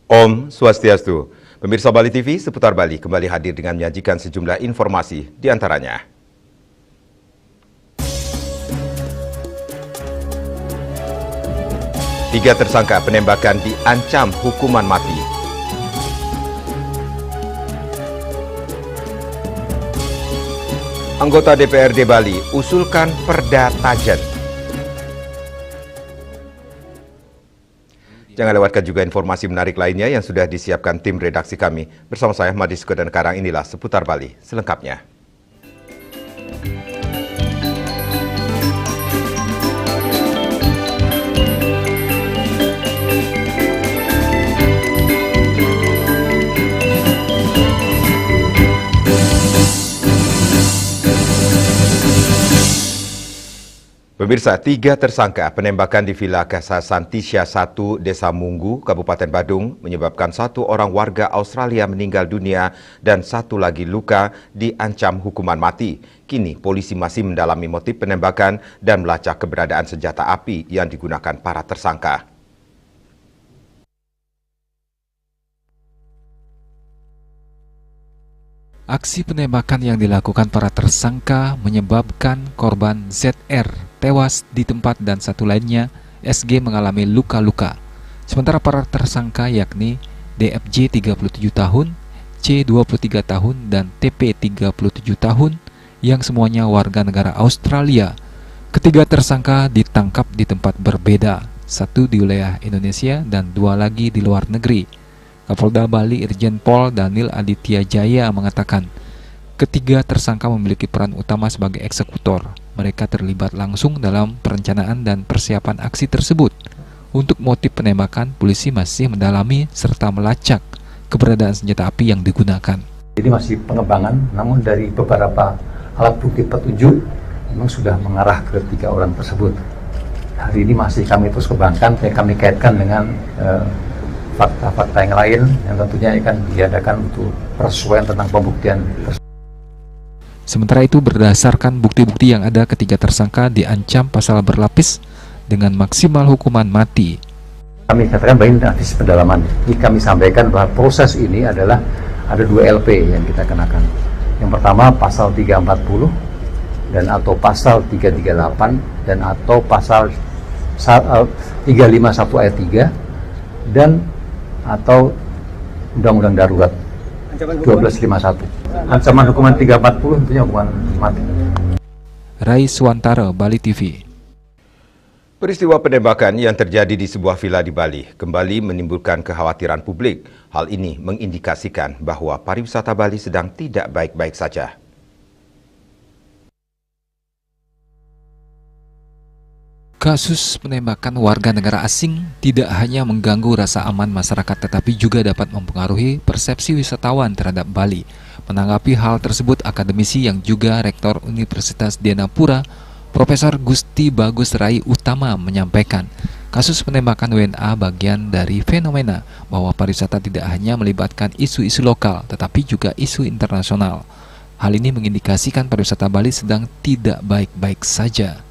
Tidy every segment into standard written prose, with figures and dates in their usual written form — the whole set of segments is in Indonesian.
Om Swastiastu. Pemirsa Bali TV seputar Bali kembali hadir dengan menyajikan sejumlah informasi di antaranya. Tiga tersangka penembakan diancam hukuman mati. Anggota DPRD Bali usulkan Perda Tajen. Jangan lewatkan juga informasi menarik lainnya yang sudah disiapkan tim redaksi kami. Bersama saya, Madisko dan Karang, inilah Seputar Bali selengkapnya. Pemirsa, tiga tersangka penembakan di Villa Casa Santisha 1, Desa Munggu, Kabupaten Badung, menyebabkan satu orang warga Australia meninggal dunia dan satu lagi luka diancam hukuman mati. Kini, polisi masih mendalami motif penembakan dan melacak keberadaan senjata api yang digunakan para tersangka. Aksi penembakan yang dilakukan para tersangka menyebabkan korban ZR tewas di tempat dan satu lainnya SG mengalami luka-luka. Sementara para tersangka yakni DFJ 37 tahun, C 23 tahun, dan TP 37 tahun yang semuanya warga negara Australia. Ketiga tersangka ditangkap di tempat berbeda, satu di wilayah Indonesia dan dua lagi di luar negeri. Kapolda Bali Irjen Pol Daniel Aditya Jaya mengatakan, ketiga tersangka memiliki peran utama sebagai eksekutor. Mereka terlibat langsung dalam perencanaan dan persiapan aksi tersebut. Untuk motif penembakan, polisi masih mendalami serta melacak keberadaan senjata api yang digunakan. Jadi masih pengembangan, namun dari beberapa alat bukti petunjuk memang sudah mengarah ke tiga orang tersebut. Hari ini masih kami terus kembangkan, kami kaitkan dengan fakta-fakta yang lain yang tentunya akan diadakan untuk persesuaian tentang pembuktian. Sementara itu, berdasarkan bukti-bukti yang ada, ketiga tersangka diancam pasal berlapis dengan maksimal hukuman mati. Kami katakan bahwa ini hadis pendalaman. Jadi kami sampaikan bahwa proses ini adalah ada 2 LP yang kita kenakan. Yang pertama pasal 340 dan atau pasal 338 dan atau pasal 351 ayat 3 dan atau Undang-Undang Darurat 1251. Ancaman hukuman 340 tentunya hukuman mati. Rai Swantara, Bali TV. Peristiwa penembakan yang terjadi di sebuah villa di Bali kembali menimbulkan kekhawatiran publik. Hal ini mengindikasikan bahwa pariwisata Bali sedang tidak baik-baik saja. Kasus penembakan warga negara asing tidak hanya mengganggu rasa aman masyarakat tetapi juga dapat mempengaruhi persepsi wisatawan terhadap Bali. Menanggapi hal tersebut, akademisi yang juga Rektor Universitas Dianapura, Profesor Gusti Bagus Rai Utama menyampaikan, kasus penembakan WNA bagian dari fenomena bahwa pariwisata tidak hanya melibatkan isu-isu lokal tetapi juga isu internasional. Hal ini mengindikasikan pariwisata Bali sedang tidak baik-baik saja.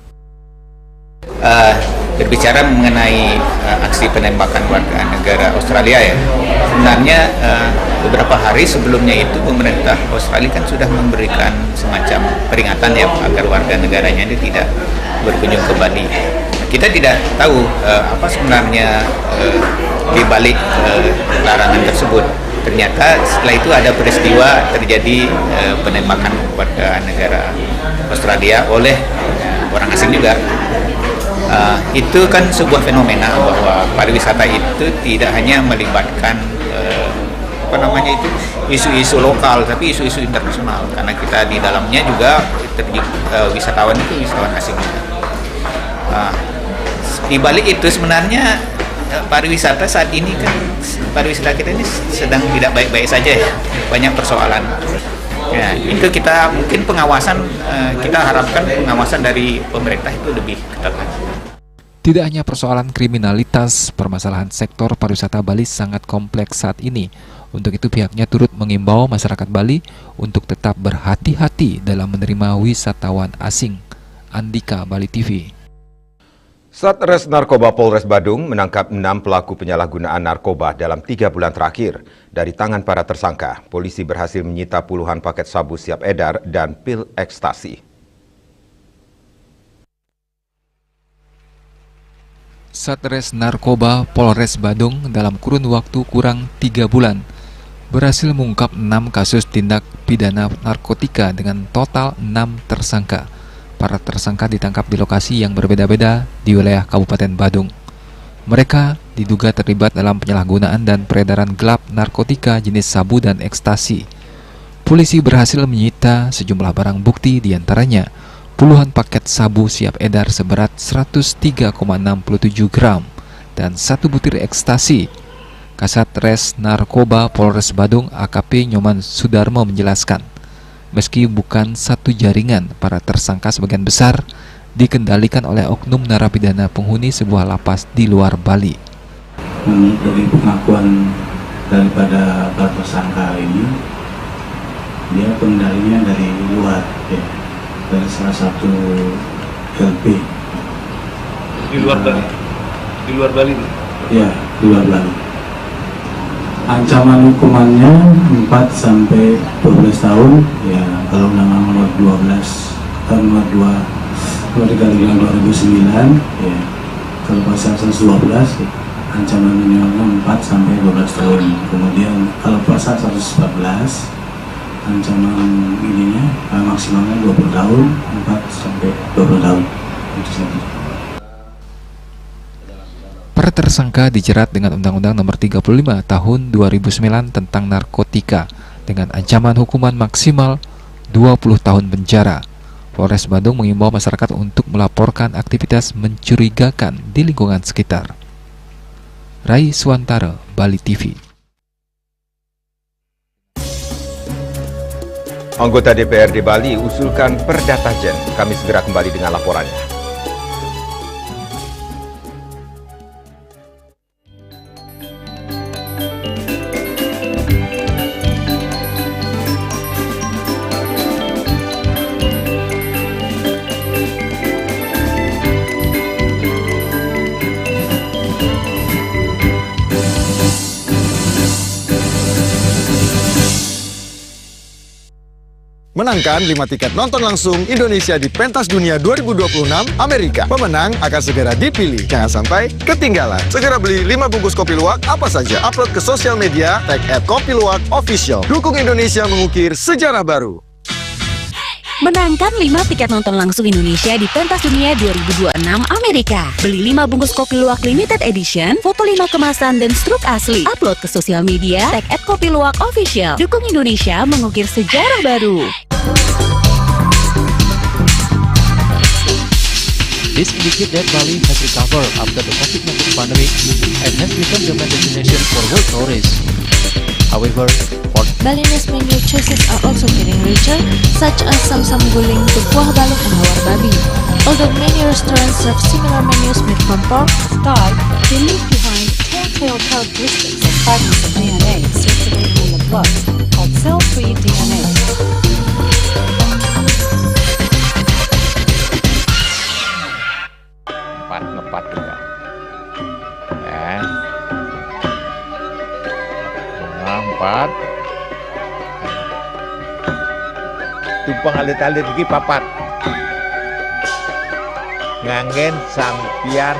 Berbicara mengenai aksi penembakan warga negara Australia ya, sebenarnya beberapa hari sebelumnya itu pemerintah Australia kan sudah memberikan semacam peringatan ya agar warga negaranya ini tidak berkunjung ke Bali. Kita tidak tahu apa sebenarnya di balik larangan tersebut. Ternyata setelah itu ada peristiwa terjadi penembakan warga negara Australia oleh orang asing juga. Itu kan sebuah fenomena bahwa pariwisata itu tidak hanya melibatkan isu-isu lokal, tapi isu-isu internasional, karena kita di dalamnya juga wisatawan itu wisatawan asing juga. Di balik itu sebenarnya pariwisata saat ini kan, pariwisata kita ini sedang tidak baik-baik saja ya, banyak persoalan. Ya, itu kita mungkin pengawasan, kita harapkan pengawasan dari pemerintah itu lebih ketat. Tidak hanya persoalan kriminalitas, permasalahan sektor pariwisata Bali sangat kompleks saat ini. Untuk itu pihaknya turut mengimbau masyarakat Bali untuk tetap berhati-hati dalam menerima wisatawan asing. Andika, Bali TV. Satres Narkoba Polres Badung menangkap 6 pelaku penyalahgunaan narkoba dalam 3 bulan terakhir. Dari tangan para tersangka, polisi berhasil menyita puluhan paket sabu siap edar dan pil ekstasi. Satres Narkoba Polres Badung dalam kurun waktu kurang 3 bulan berhasil mengungkap 6 kasus tindak pidana narkotika dengan total 6 tersangka. Para tersangka ditangkap di lokasi yang berbeda-beda di wilayah Kabupaten Badung. Mereka diduga terlibat dalam penyalahgunaan dan peredaran gelap narkotika jenis sabu dan ekstasi. Polisi berhasil menyita sejumlah barang bukti, diantaranya puluhan paket sabu siap edar seberat 103,67 gram dan 1 butir ekstasi. Kasat Res Narkoba Polres Badung AKP Nyoman Sudarmo menjelaskan, meski bukan satu jaringan, para tersangka sebagian besar dikendalikan oleh oknum narapidana penghuni sebuah lapas di luar Bali. Menurut dari pengakuan daripada para tersangka ini, dia pengendalinya dari luar, ya, dari salah satu LP. Di luar Bali? Di luar Bali? Ya, di luar Bali. Ancaman hukumannya 4 sampai 12 tahun, ya kalau Undang-Undang nomor 12 tahun nomor 2009, ya kalau pasal 112 ancaman minimalnya 4 sampai 12 tahun. Kemudian kalau pasal 114 ancaman ininya maksimalnya 20 tahun, 4 sampai 20 tahun. Itu saja. Para tersangka dijerat dengan Undang-Undang Nomor 35 Tahun 2009 tentang narkotika dengan ancaman hukuman maksimal 20 tahun penjara. Polres Badung mengimbau masyarakat untuk melaporkan aktivitas mencurigakan di lingkungan sekitar. Rai Suwantara, Bali TV. Anggota DPRD Bali usulkan Perdata Gen. Kami segera kembali dengan laporannya. Menangkan 5 tiket nonton langsung Indonesia di Pentas Dunia 2026 Amerika. Pemenang akan segera dipilih. Jangan sampai ketinggalan. Segera beli 5 bungkus kopi luwak apa saja. Upload ke sosial media, tag @kopiluwakofficial. Dukung Indonesia mengukir sejarah baru. Menangkan 5 tiket nonton langsung Indonesia di Pentas Dunia 2026 Amerika. Beli 5 bungkus kopi luwak limited edition, foto 5 kemasan dan struk asli. Upload ke sosial media, tag @kopiluwakofficial. Dukung Indonesia mengukir sejarah baru. This indicates that Bali has recovered after the COVID-19 pandemic and has become the main destination for world tourists. However, Balinese menu choices are also getting richer, such as Samsam Guling to Kuah Balung and Hawar Babi. Although many restaurants serve similar menus made from pork, start, they leave behind telltale characteristics of fragments of DNA circulating in the blood, called cell-free DNA. Ngepat juga ya, 4 tumpang alit-alit lagi papat ngangen sampian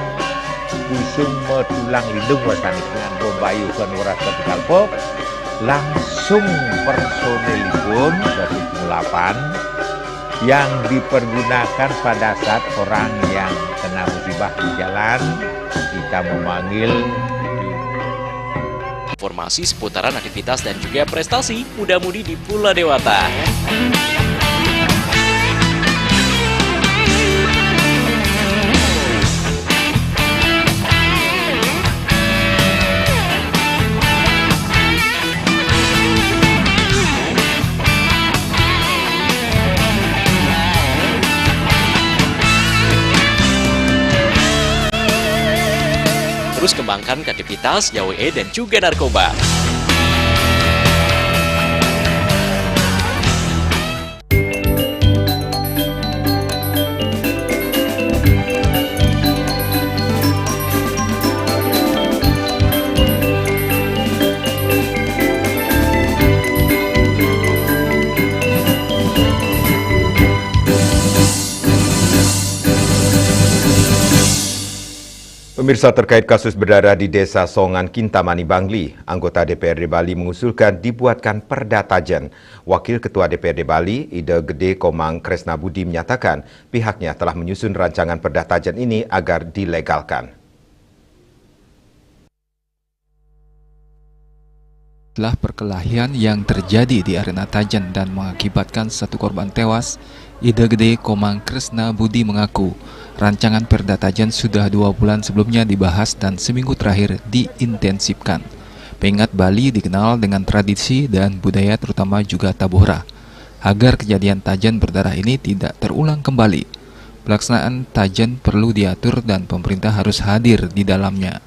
busung metulang lindung wasani dengan bombayu kan warasa kalpok langsung personelipun dari 8 yang dipergunakan pada saat orang yang kena musibah musibah di jalan, kita memanggil informasi seputaran aktivitas dan juga prestasi muda-mudi di Pulau Dewata. Terus kembangkan kreativitas, YWE dan juga narkoba. Pemirsa, terkait kasus berdarah di Desa Songan, Kintamani, Bangli, anggota DPRD Bali mengusulkan dibuatkan Perda Tajen. Wakil Ketua DPRD Bali, Ida Gede Komang Kresna Budi menyatakan pihaknya telah menyusun rancangan Perda Tajen ini agar dilegalkan. Setelah perkelahian yang terjadi di arena Tajen dan mengakibatkan satu korban tewas, Ida Gede Komang Kresna Budi mengaku rancangan Perda Tajen sudah 2 bulan sebelumnya dibahas dan seminggu terakhir diintensifkan. Mengingat Bali dikenal dengan tradisi dan budaya terutama juga tabuhra. Agar kejadian Tajen berdarah ini tidak terulang kembali, pelaksanaan Tajen perlu diatur dan pemerintah harus hadir di dalamnya.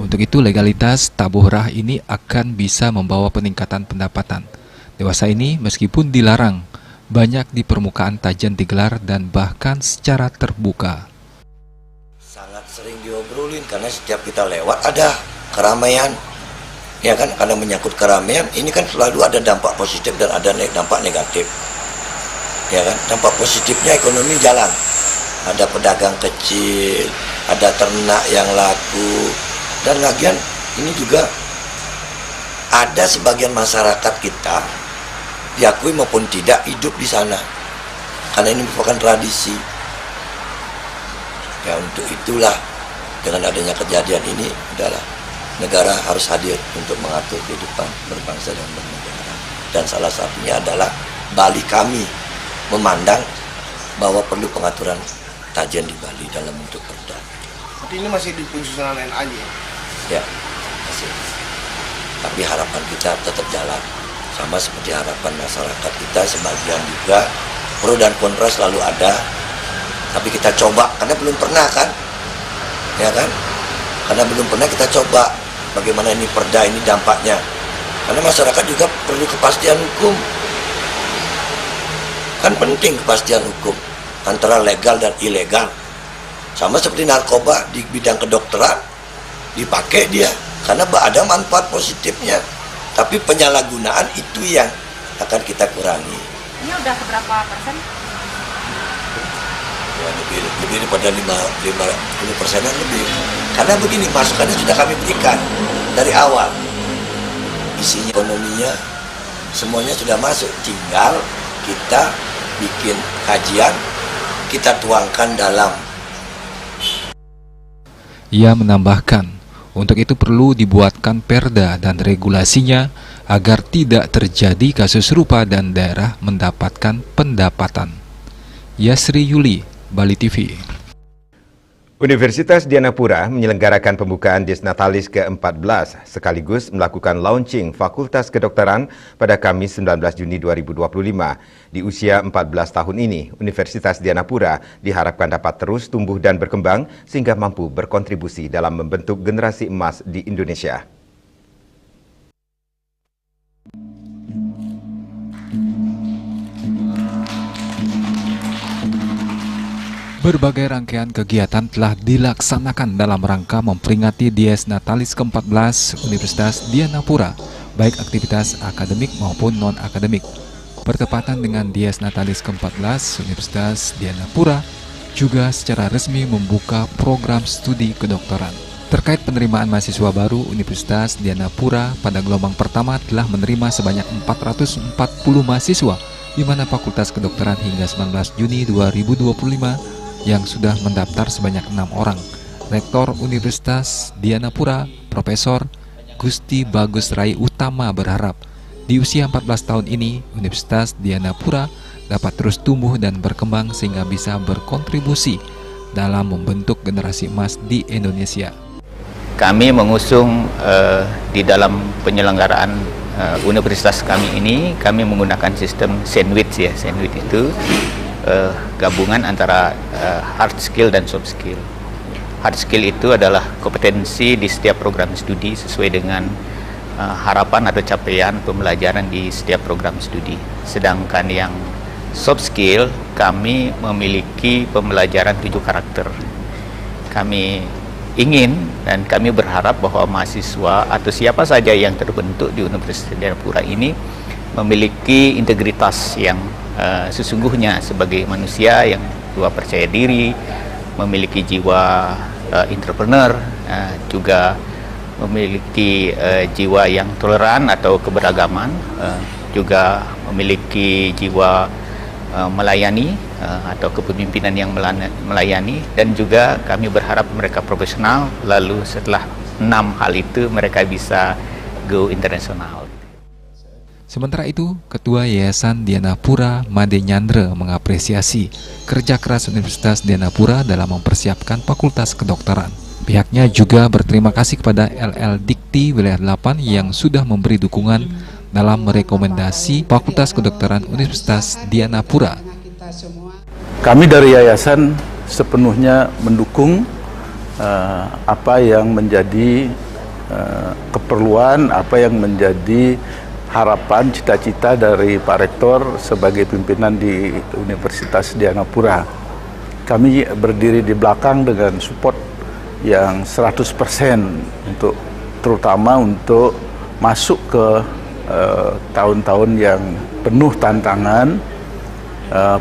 Untuk itu legalitas tabuhrah ini akan bisa membawa peningkatan pendapatan. Dewasa ini meskipun dilarang, banyak di permukaan Tajen digelar dan bahkan secara terbuka. Sangat sering diobrolin karena setiap kita lewat ada keramaian, ya kan? Karena menyangkut keramaian ini kan selalu ada dampak positif dan ada dampak negatif, ya kan? Dampak positifnya ekonomi jalan, ada pedagang kecil, ada ternak yang laku, dan lagian ini juga ada sebagian masyarakat kita, diakui maupun tidak, hidup di sana karena ini merupakan tradisi. Ya, untuk itulah dengan adanya kejadian ini adalah negara harus hadir untuk mengatur kehidupan berbangsa dan bernegara, dan salah satunya adalah Bali kami memandang bahwa perlu pengaturan Tajen di Bali dalam bentuk perda. Tapi ini masih di pensusunan lain aja ya, masih. Tapi harapan kita tetap jalan. Sama seperti harapan masyarakat kita, sebagian juga pro dan kontra selalu ada, tapi kita coba karena belum pernah kan, ya kan, karena belum pernah kita coba bagaimana ini perda ini dampaknya, karena masyarakat juga perlu kepastian hukum, kan penting kepastian hukum antara legal dan ilegal. Sama seperti narkoba di bidang kedokteran dipakai dia karena ada manfaat positifnya. Tapi penyalahgunaan itu yang akan kita kurangi. Ini udah berapa persen? Ya, lebih daripada 50%-an lebih. Karena begini, masukannya sudah kami berikan dari awal. Isinya, ekonominya, semuanya sudah masuk. Tinggal kita bikin kajian, kita tuangkan dalam. Ia menambahkan, untuk itu perlu dibuatkan perda dan regulasinya agar tidak terjadi kasus serupa dan daerah mendapatkan pendapatan. Yasri Yuli, Bali TV. Universitas Dianapura menyelenggarakan pembukaan Desnatalis ke-14 sekaligus melakukan launching Fakultas Kedokteran pada Kamis 19 Juni 2025. Di usia 14 tahun ini, Universitas Dianapura diharapkan dapat terus tumbuh dan berkembang sehingga mampu berkontribusi dalam membentuk generasi emas di Indonesia. Berbagai rangkaian kegiatan telah dilaksanakan dalam rangka memperingati Dies Natalis ke-14 Universitas Dianapura, baik aktivitas akademik maupun non-akademik. Bertepatan dengan Dies Natalis ke-14 Universitas Dianapura juga secara resmi membuka program studi kedokteran. Terkait penerimaan mahasiswa baru, Universitas Dianapura pada gelombang pertama telah menerima sebanyak 440 mahasiswa, di mana Fakultas Kedokteran hingga 19 Juni 2025 yang sudah mendaftar sebanyak 6 orang. Rektor Universitas Dianapura, Profesor Gusti Bagus Rai Utama berharap di usia 14 tahun ini Universitas Dianapura dapat terus tumbuh dan berkembang sehingga bisa berkontribusi dalam membentuk generasi emas di Indonesia. Kami mengusung di dalam penyelenggaraan universitas kami ini, kami menggunakan sistem sandwich ya. Sandwich itu gabungan antara hard skill dan soft skill. Hard skill itu adalah kompetensi di setiap program studi sesuai dengan harapan atau capaian pembelajaran di setiap program studi. Sedangkan yang soft skill, kami memiliki pembelajaran 7 karakter. Kami ingin dan kami berharap bahwa mahasiswa atau siapa saja yang terbentuk di Universitas Dianapura ini memiliki integritas yang sesungguhnya sebagai manusia yang percaya diri, memiliki jiwa entrepreneur, juga memiliki jiwa yang toleran atau keberagaman, juga memiliki jiwa melayani atau kepemimpinan yang melayani, dan juga kami berharap mereka profesional, lalu setelah 6 hal itu mereka bisa go internasional. Sementara itu, Ketua Yayasan Dianapura Made Nyandre mengapresiasi kerja keras Universitas Dianapura dalam mempersiapkan Fakultas Kedokteran. Pihaknya juga berterima kasih kepada LL Dikti Wilayah 8 yang sudah memberi dukungan dalam merekomendasi Fakultas Kedokteran Universitas Dianapura. Kami dari yayasan sepenuhnya mendukung apa yang menjadi keperluan, apa yang menjadi harapan, cita-cita dari Pak Rektor sebagai pimpinan di Universitas Dianapura. Kami berdiri di belakang dengan support yang 100% terutama untuk masuk ke tahun-tahun yang penuh tantangan,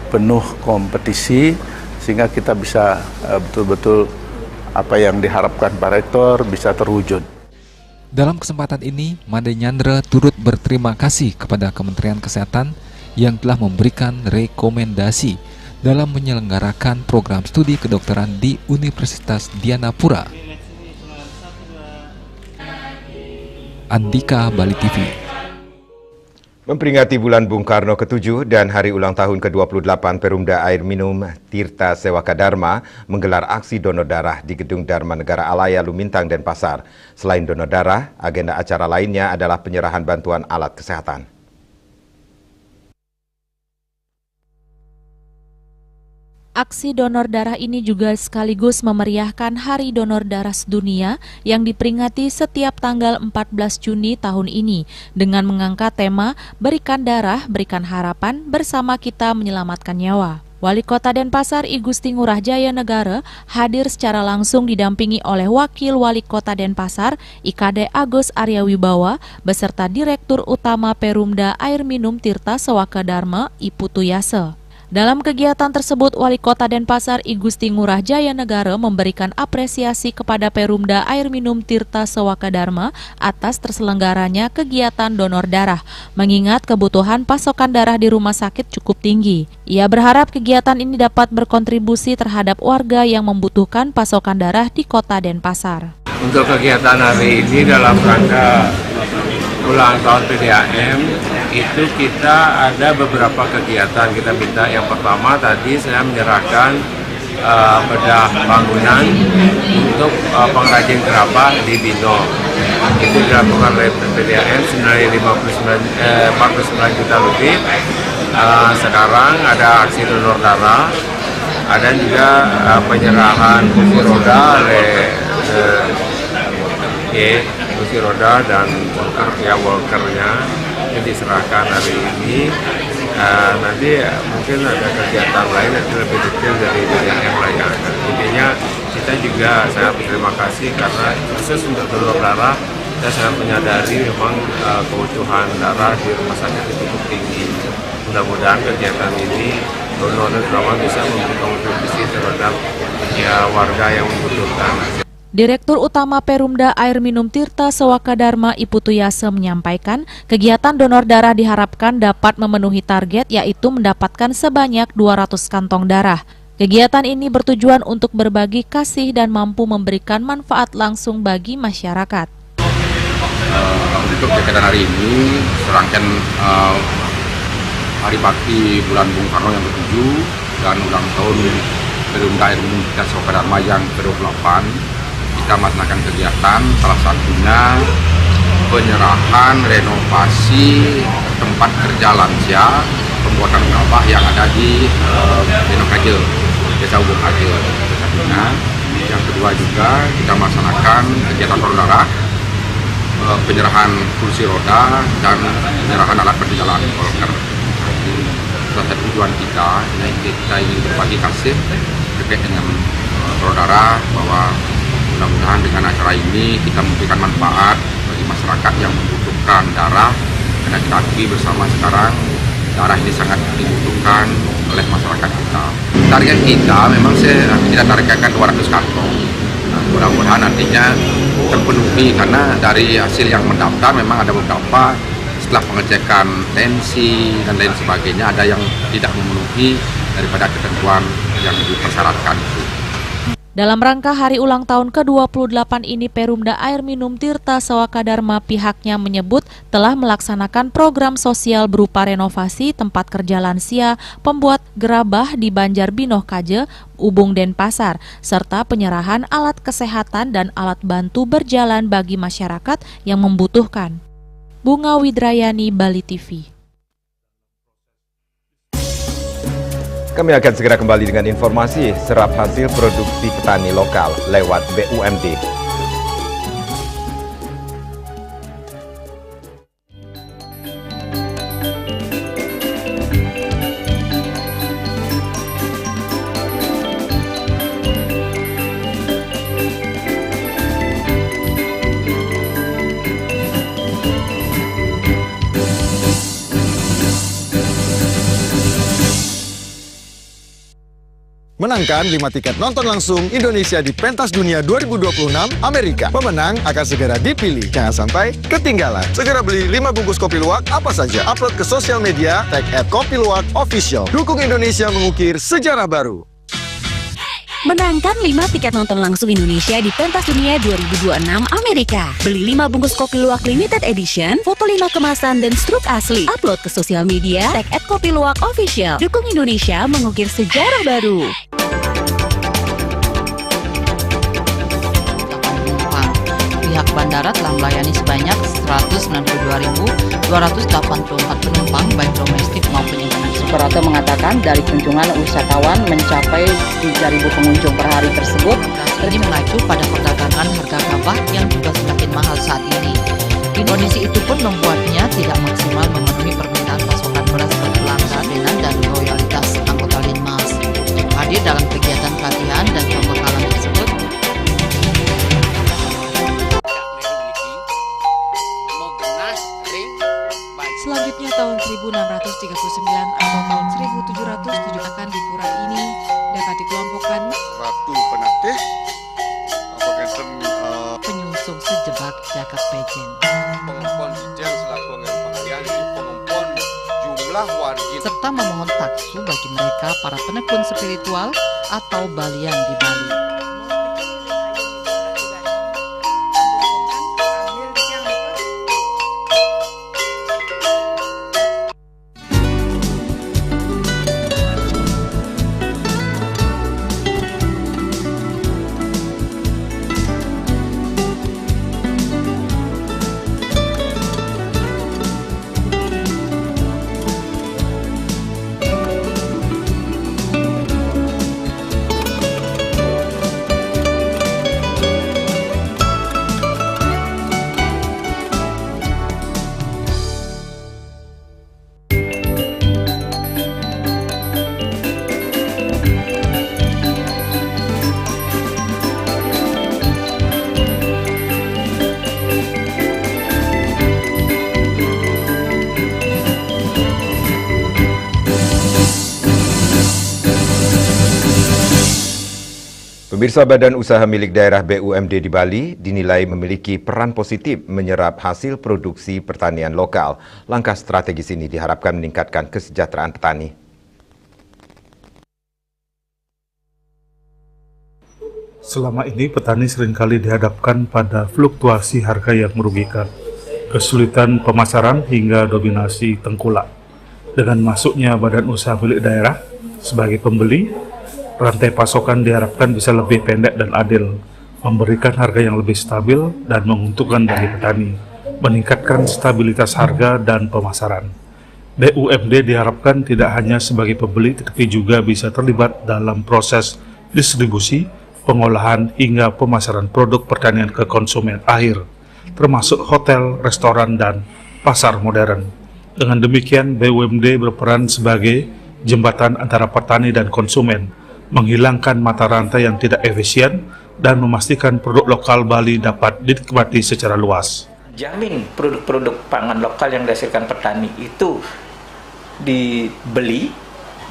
penuh kompetisi, sehingga kita bisa betul-betul apa yang diharapkan Pak Rektor bisa terwujud. Dalam kesempatan ini, Made Nyandre turut berterima kasih kepada Kementerian Kesehatan yang telah memberikan rekomendasi dalam menyelenggarakan program studi kedokteran di Universitas Dianapura. Andika, Bali TV. Memperingati bulan Bung Karno ke-7 dan hari ulang tahun ke-28, Perumda Air Minum Tirta Sewaka Dharma menggelar aksi donor darah di Gedung Dharma Negara Alaya, Lumintang, Denpasar. Selain donor darah, agenda acara lainnya adalah penyerahan bantuan alat kesehatan. Aksi donor darah ini juga sekaligus memeriahkan Hari Donor Darah Sedunia yang diperingati setiap tanggal 14 Juni tahun ini dengan mengangkat tema Berikan Darah, Berikan Harapan, Bersama Kita Menyelamatkan Nyawa. Wali Kota Denpasar I Gusti Ngurah Jaya Negara hadir secara langsung didampingi oleh Wakil Wali Kota Denpasar IKD Agus Arya Wibawa beserta Direktur Utama Perumda Air Minum Tirta Sewaka Dharma I Putu Yase. Dalam kegiatan tersebut, Wali Kota Denpasar I Gusti Ngurah Jaya Negara memberikan apresiasi kepada Perumda Air Minum Tirta Sewaka Dharma atas terselenggaranya kegiatan donor darah, mengingat kebutuhan pasokan darah di rumah sakit cukup tinggi. Ia berharap kegiatan ini dapat berkontribusi terhadap warga yang membutuhkan pasokan darah di Kota Denpasar. Untuk kegiatan hari ini dalam rangka ulang tahun PDAM, itu kita ada beberapa kegiatan. Kita minta yang pertama tadi saya menyerahkan bedah bangunan untuk pengrajin gerabah di Bino. Itu dilakukan oleh PDAM senilai 49 juta lebih. Sekarang ada aksi donor darah, ada juga penyerahan kursi roda oleh kursi roda dan walkernya yang diserahkan hari ini. Nanti mungkin ada kegiatan lain yang lebih detail dari yang lain. Intinya kita juga sangat berterima kasih karena khusus untuk donor darah kita sangat menyadari memang kebutuhan darah di rumah sakit itu cukup tinggi. Mudah-mudahan kegiatan ini donor darah bisa memberi kontribusi terhadap warga yang membutuhkan. Direktur Utama Perumda Air Minum Tirta Sewaka Dharma I Putu Yase menyampaikan, kegiatan donor darah diharapkan dapat memenuhi target yaitu mendapatkan sebanyak 200 kantong darah. Kegiatan ini bertujuan untuk berbagi kasih dan mampu memberikan manfaat langsung bagi masyarakat. Untuk kegiatan hari ini, serangkaian Hari Bakti Bulan Bung Karno yang ke-7 dan ulang tahun Perumda Air Minum Kita Soekarno yang ke-28, kita melaksanakan kegiatan salah satunya penyerahan renovasi tempat kerja lansia pembuatan gerabah yang ada di Benokaje, Desa Ubung Kaje. Yang kedua juga kita melaksanakan kegiatan donor darah, penyerahan kursi roda dan penyerahan alat perjalanan walker. Salah satu tujuan kita ingin berbagi kasih terkait dengan donor darah, bahwa mudah-mudahan dengan acara ini kita memberikan manfaat bagi masyarakat yang membutuhkan darah, karena kita akui bersama sekarang darah ini sangat dibutuhkan oleh masyarakat kita. Target kita memang tidak targetkan 200 kantong. Nah, mudah-mudahan nantinya terpenuhi, karena dari hasil yang mendaftar memang ada beberapa setelah pengecekan tensi dan lain sebagainya ada yang tidak memenuhi daripada ketentuan yang dipersyaratkan itu. Dalam rangka hari ulang tahun ke-28 ini, Perumda Air Minum Tirta Sewaka Dharma pihaknya menyebut telah melaksanakan program sosial berupa renovasi tempat kerja lansia, pembuat gerabah di Banjarbinoh Kaje, Ubung Denpasar, serta penyerahan alat kesehatan dan alat bantu berjalan bagi masyarakat yang membutuhkan. Bunga Widrayani, Bali TV. Kami akan segera kembali dengan informasi serap hasil produksi petani lokal lewat BUMD. Menangkan 5 tiket nonton langsung Indonesia di Pentas Dunia 2026 Amerika. Pemenang akan segera dipilih. Jangan sampai ketinggalan. Segera beli 5 bungkus kopi luwak apa saja. Upload ke sosial media, tag @kopiluwakofficial. Dukung Indonesia mengukir sejarah baru. Menangkan 5 tiket nonton langsung Indonesia di Pentas Dunia 2026 Amerika. Beli 5 bungkus kopi luwak limited edition, foto 5 kemasan dan struk asli. Upload ke sosial media, tag @kopiluwakofficial. Dukung Indonesia mengukir sejarah baru. Pihak bandara telah melayani sebanyak 192.284 penumpang baik domestik maupun internasional. Suprapto mengatakan dari kunjungan wisatawan mencapai 3.000 pengunjung per hari tersebut. Ini mengacu pada perdagangan harga gabah yang juga semakin mahal saat ini. Kondisi itu pun membuatnya tidak maksimal memenuhi permintaan pasokan beras berkelangkaan dengan dan loyalitas anggota Linmas. Hadir dalam kegiatan pelatihan dan pembekalan tersebut, selanjutnya tahun 1639 atau tahun 1707 akan di pura ini dapat dikelompokkan Ratu Penatih, penyusung sejebak jagat pejen, pengempon Sijeng selaku pengalian di pengempon jumlah wargi, serta memohon taksu bagi mereka para penekun spiritual atau balian di Bali. Pemirsa, Badan Usaha Milik Daerah BUMD di Bali dinilai memiliki peran positif menyerap hasil produksi pertanian lokal. Langkah strategis ini diharapkan meningkatkan kesejahteraan petani. Selama ini petani seringkali dihadapkan pada fluktuasi harga yang merugikan, kesulitan pemasaran hingga dominasi tengkulak. Dengan masuknya badan usaha milik daerah sebagai pembeli, rantai pasokan diharapkan bisa lebih pendek dan adil, memberikan harga yang lebih stabil dan menguntungkan bagi petani, meningkatkan stabilitas harga dan pemasaran. BUMD diharapkan tidak hanya sebagai pembeli, tetapi juga bisa terlibat dalam proses distribusi, pengolahan, hingga pemasaran produk pertanian ke konsumen akhir, termasuk hotel, restoran, dan pasar modern. Dengan demikian, BUMD berperan sebagai jembatan antara petani dan konsumen, menghilangkan mata rantai yang tidak efisien, dan memastikan produk lokal Bali dapat dinikmati secara luas. Jamin produk-produk pangan lokal yang dihasilkan petani itu dibeli,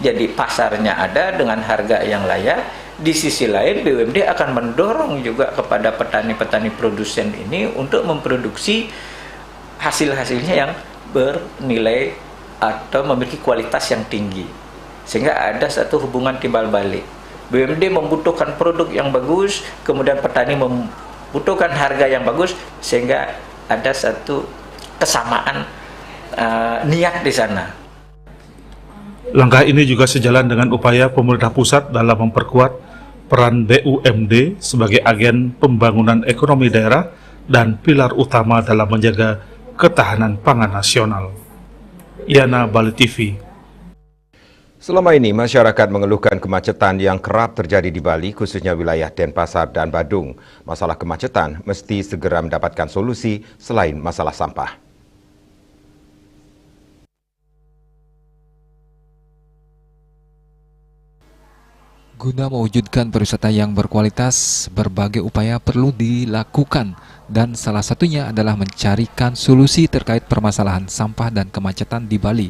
jadi pasarnya ada dengan harga yang layak. Di sisi lain, BUMD akan mendorong juga kepada petani-petani produsen ini untuk memproduksi hasil-hasilnya yang bernilai atau memiliki kualitas yang tinggi, sehingga ada satu hubungan timbal balik. BUMD membutuhkan produk yang bagus, kemudian petani membutuhkan harga yang bagus, sehingga ada satu kesamaan niat di sana. Langkah ini juga sejalan dengan upaya pemerintah pusat dalam memperkuat peran BUMD sebagai agen pembangunan ekonomi daerah dan pilar utama dalam menjaga ketahanan pangan nasional. Yana, Bali TV. Selama ini, masyarakat mengeluhkan kemacetan yang kerap terjadi di Bali, khususnya wilayah Denpasar dan Badung. Masalah kemacetan mesti segera mendapatkan solusi selain masalah sampah. Guna mewujudkan pariwisata yang berkualitas, berbagai upaya perlu dilakukan dan salah satunya adalah mencarikan solusi terkait permasalahan sampah dan kemacetan di Bali.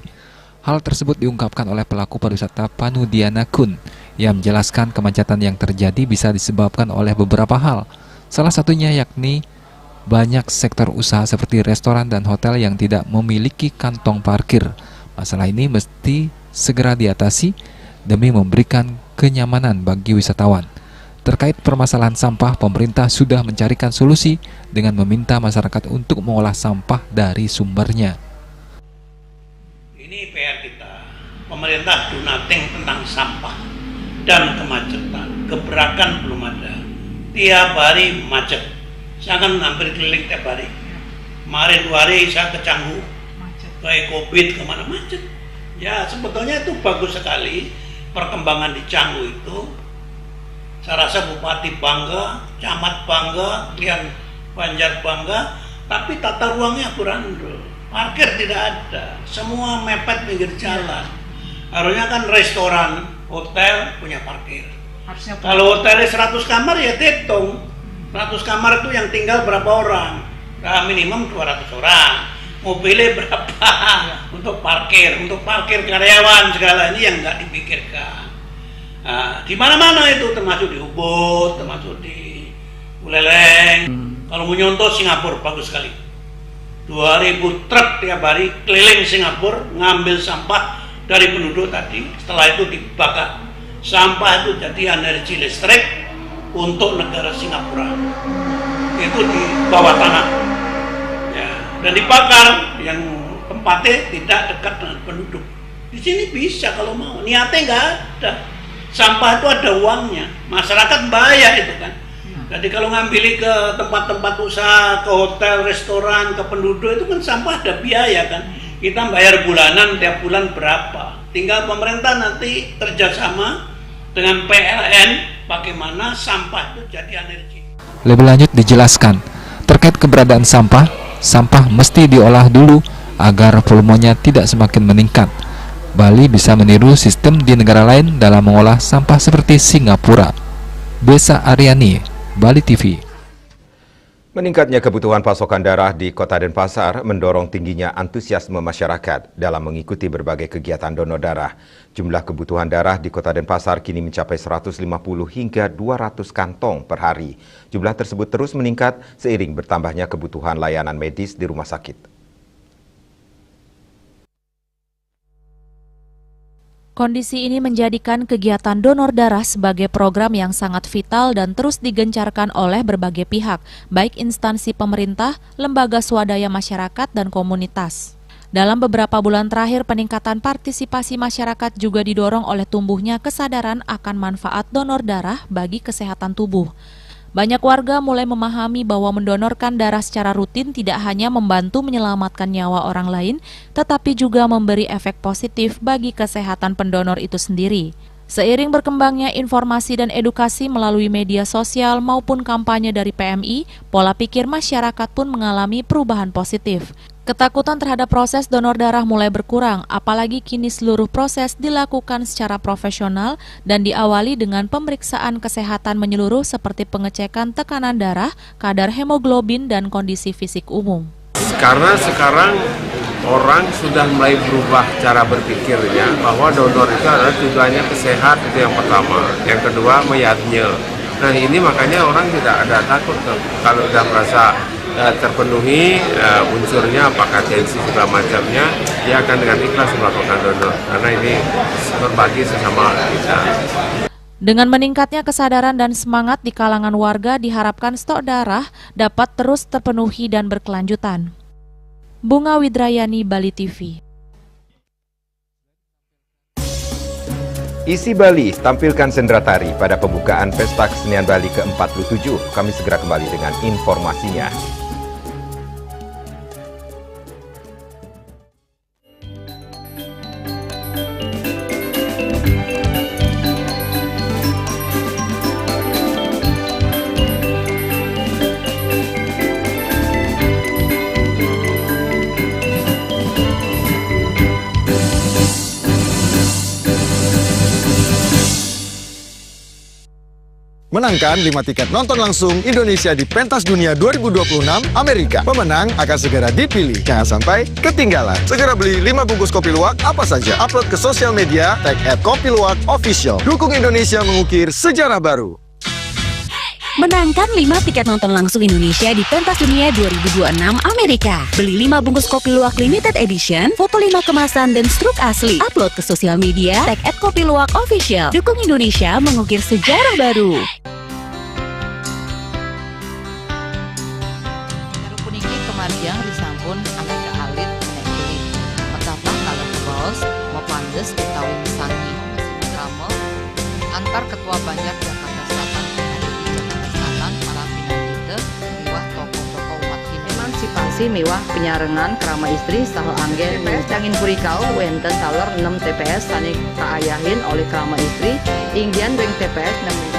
Hal tersebut diungkapkan oleh pelaku pariwisata Panudiana Kun yang menjelaskan kemacetan yang terjadi bisa disebabkan oleh beberapa hal. Salah satunya yakni banyak sektor usaha seperti restoran dan hotel yang tidak memiliki kantong parkir. Masalah ini mesti segera diatasi demi memberikan kenyamanan bagi wisatawan. Terkait permasalahan sampah, pemerintah sudah mencarikan solusi dengan meminta masyarakat untuk mengolah sampah dari sumbernya. Ini PR kita. Pemerintah do nothing tentang sampah dan kemacetan. Gebrakan belum ada. Tiap hari macet. Saya akan hampir keliling tiap hari. Kemarin 2 hari saya ke Canggu, ke Ekobit, kemana macet. Ya sebetulnya itu bagus sekali. Perkembangan di Canggu itu, saya rasa Bupati bangga, Camat bangga, Lian Banjar bangga, tapi tata ruangnya kurang. Parkir tidak ada, semua mepet pinggir jalan. Harusnya kan restoran, hotel punya parkir. Kalau hotelnya 100 kamar ya dihitung, 100 kamar itu yang tinggal berapa orang? Nah, minimum 200 orang. Mobilnya berapa untuk parkir karyawan segala ini yang nggak dipikirkan. Nah, di mana-mana itu termasuk di Ubud, termasuk di Buleleng. Kalau mau nyontoh Singapura bagus sekali. 2000 truk tiap hari keliling Singapura ngambil sampah dari penduduk tadi. Setelah itu dibakar. Sampah itu jadi energi listrik untuk negara Singapura. Itu di bawah tanah. Dan dibakar yang tempatnya tidak dekat dengan penduduk. Di sini bisa kalau mau, niatnya nggak ada. Sampah itu ada uangnya, masyarakat bayar itu kan. Jadi kalau ngambil ke tempat-tempat usaha, ke hotel, restoran, ke penduduk itu kan sampah ada biaya kan. Kita bayar bulanan, tiap bulan berapa. Tinggal pemerintah nanti kerjasama dengan PLN bagaimana sampah itu jadi energi. Lebih lanjut dijelaskan terkait keberadaan sampah mesti diolah dulu agar volumenya tidak semakin meningkat. Bali bisa meniru sistem di negara lain dalam mengolah sampah seperti Singapura. Besa Aryani, Bali TV. Meningkatnya kebutuhan pasokan darah di Kota Denpasar mendorong tingginya antusiasme masyarakat dalam mengikuti berbagai kegiatan donor darah. Jumlah kebutuhan darah di Kota Denpasar kini mencapai 150 hingga 200 kantong per hari. Jumlah tersebut terus meningkat seiring bertambahnya kebutuhan layanan medis di rumah sakit. Kondisi ini menjadikan kegiatan donor darah sebagai program yang sangat vital dan terus digencarkan oleh berbagai pihak, baik instansi pemerintah, lembaga swadaya masyarakat, dan komunitas. Dalam beberapa bulan terakhir, peningkatan partisipasi masyarakat juga didorong oleh tumbuhnya kesadaran akan manfaat donor darah bagi kesehatan tubuh. Banyak warga mulai memahami bahwa mendonorkan darah secara rutin tidak hanya membantu menyelamatkan nyawa orang lain, tetapi juga memberi efek positif bagi kesehatan pendonor itu sendiri. Seiring berkembangnya informasi dan edukasi melalui media sosial maupun kampanye dari PMI, pola pikir masyarakat pun mengalami perubahan positif. Ketakutan terhadap proses donor darah mulai berkurang, apalagi kini seluruh proses dilakukan secara profesional dan diawali dengan pemeriksaan kesehatan menyeluruh seperti pengecekan tekanan darah, kadar hemoglobin, dan kondisi fisik umum. Karena sekarang orang sudah mulai berubah cara berpikirnya bahwa donor itu adalah tujuannya kesehat, itu yang pertama. Yang kedua, mayatnya. Nah ini makanya orang tidak ada takut kalau sudah merasa terpenuhi unsurnya, apakah tensi segala macamnya, dia akan dengan ikhlas melakukan donor karena ini berbagi sesama kita. Dengan meningkatnya kesadaran dan semangat di kalangan warga, diharapkan stok darah dapat terus terpenuhi dan berkelanjutan. Bunga Widrayani, Bali TV. Isi Bali tampilkan sendera tari pada pembukaan Pesta Kesenian Bali ke-47. Kami segera kembali dengan informasinya. Menangkan 5 tiket nonton langsung Indonesia di Pentas Dunia 2026 Amerika. Pemenang akan segera dipilih. Jangan sampai ketinggalan. Segera beli 5 bungkus kopi luwak apa saja. Upload ke sosial media, tag @kopiluwak_official. Dukung Indonesia mengukir sejarah baru. Menangkan 5 tiket nonton langsung Indonesia di Pentas Dunia 2026 Amerika. Beli 5 bungkus kopi luwak limited edition, foto 5 kemasan, dan struk asli. Upload ke sosial media, tag @kopiluwak_official. Dukung Indonesia mengukir sejarah baru. Puniki kemarjang disampun angka alit menekili. Betapa kalau bos mepandes betawi misangi masih drama antar ketua Banjar Jakarta Selatan para pindah miwah tokoh-tokoh umat Hindu. Emansipasi miwah penyarengan kerama istri saha anggen cangin purikau wenten taler 6 TPS sani kaayahin oleh kerama istri inggian weng TPS 6.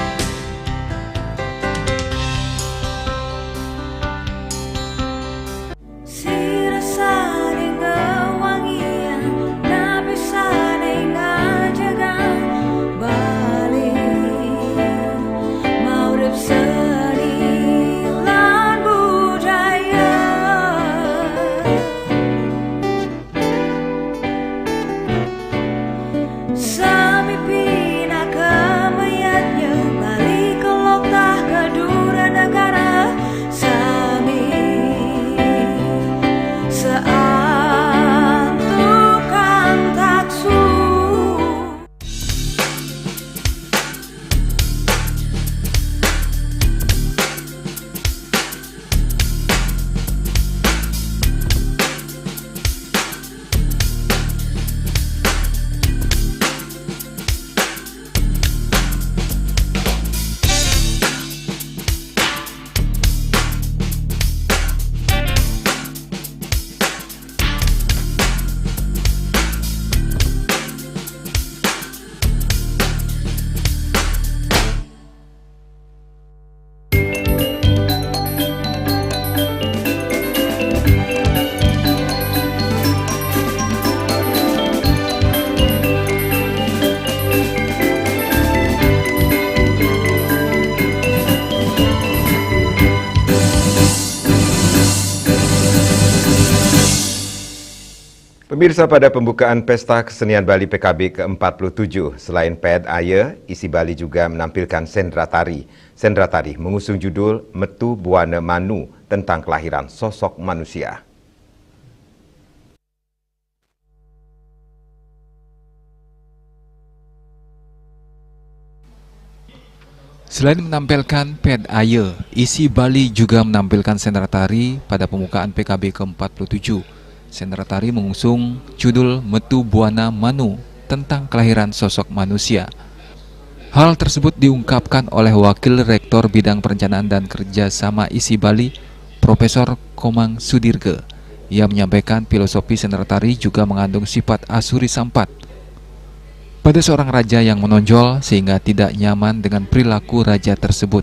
Pemirsa, pada pembukaan Pesta Kesenian Bali PKB ke-47, selain Ped Aya, Isi Bali juga menampilkan sendera tari. Sendera tari mengusung judul Metu Buana Manu tentang kelahiran sosok manusia. Selain menampilkan Ped Aye, Isi Bali juga menampilkan sendera tari pada pembukaan PKB ke-47. Sendera tari mengusung judul Metu Buana Manu tentang kelahiran sosok manusia. Hal tersebut diungkapkan oleh Wakil Rektor Bidang Perencanaan dan Kerjasama Isi Bali, Profesor Komang Sudirge. Ia menyampaikan filosofi sendera tari juga mengandung sifat asuri sampat pada seorang raja yang menonjol sehingga tidak nyaman dengan perilaku raja tersebut.